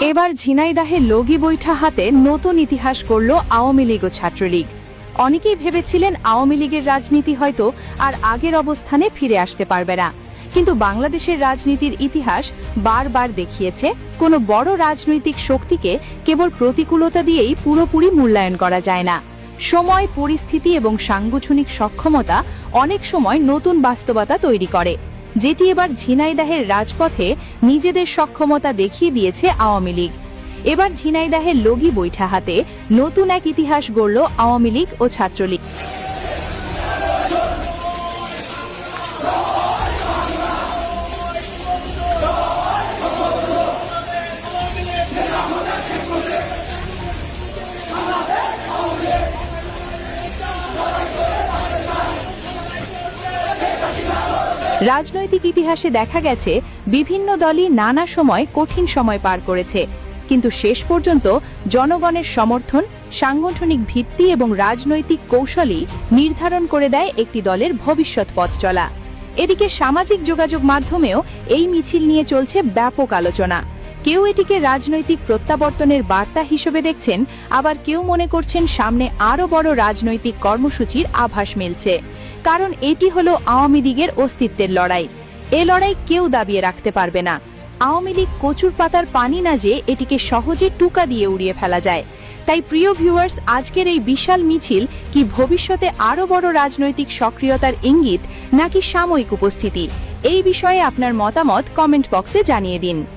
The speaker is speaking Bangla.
এবার ঝিনাইদহে লগি বৈঠা হাতে নতুন ইতিহাস করল আওয়ামী লীগ ও ছাত্রলীগ। অনেকেই ভেবেছিলেন আওয়ামী লীগের রাজনীতি হয়তো আর আগের অবস্থানে ফিরে আসতে পারবে না, কিন্তু বাংলাদেশের রাজনীতির ইতিহাস বারবার দেখিয়েছে কোনো বড় রাজনৈতিক শক্তিকে কেবল প্রতিকূলতা দিয়েই পুরোপুরি মূল্যায়ন করা যায় না। সময়, পরিস্থিতি এবং সাংগঠনিক সক্ষমতা অনেক সময় নতুন বাস্তবতা তৈরি করে, যেটি এবার ঝিনাইদহের রাজপথে নিজেদের সক্ষমতা দেখিয়ে দিয়েছে আওয়ামী লীগ। এবার ঝিনাইদহের লগি বৈঠা হাতে নতুন এক ইতিহাস গড়ল আওয়ামী লীগ ও ছাত্রলীগ। রাজনৈতিক ইতিহাসে দেখা গেছে বিভিন্ন দলই নানা সময় কঠিন সময় পার করেছে, কিন্তু শেষ পর্যন্ত জনগণের সমর্থন, সাংগঠনিক ভিত্তি এবং রাজনৈতিক কৌশলই নির্ধারণ করে দেয় একটি দলের ভবিষ্যৎ পথ চলা। এদিকে সামাজিক যোগাযোগ মাধ্যমেও এই মিছিল নিয়ে চলছে ব্যাপক আলোচনা। কেউ এটিকে রাজনৈতিক প্রত্যাবর্তনের বার্তা হিসেবে দেখছেন, আবার কেউ মনে করছেন সামনে আরও বড় রাজনৈতিক কর্মসূচির আভাস মিলছে। কারণ এটি হলো আওয়ামী লীগের অস্তিত্বের লড়াই। এ লড়াই কেউ দাবিয়ে রাখতে পারবে না। আওয়ামী লীগ কচুর পাতার পানি না, যে এটিকে সহজে টুকা দিয়ে উড়িয়ে ফেলা যায়। তাই প্রিয় ভিউয়ার্স, আজকের এই বিশাল মিছিল কি ভবিষ্যতে আরও বড় রাজনৈতিক সক্রিয়তার ইঙ্গিত, নাকি সাময়িক উপস্থিতি? এই বিষয়ে আপনার মতামত কমেন্ট বক্সে জানিয়ে দিন।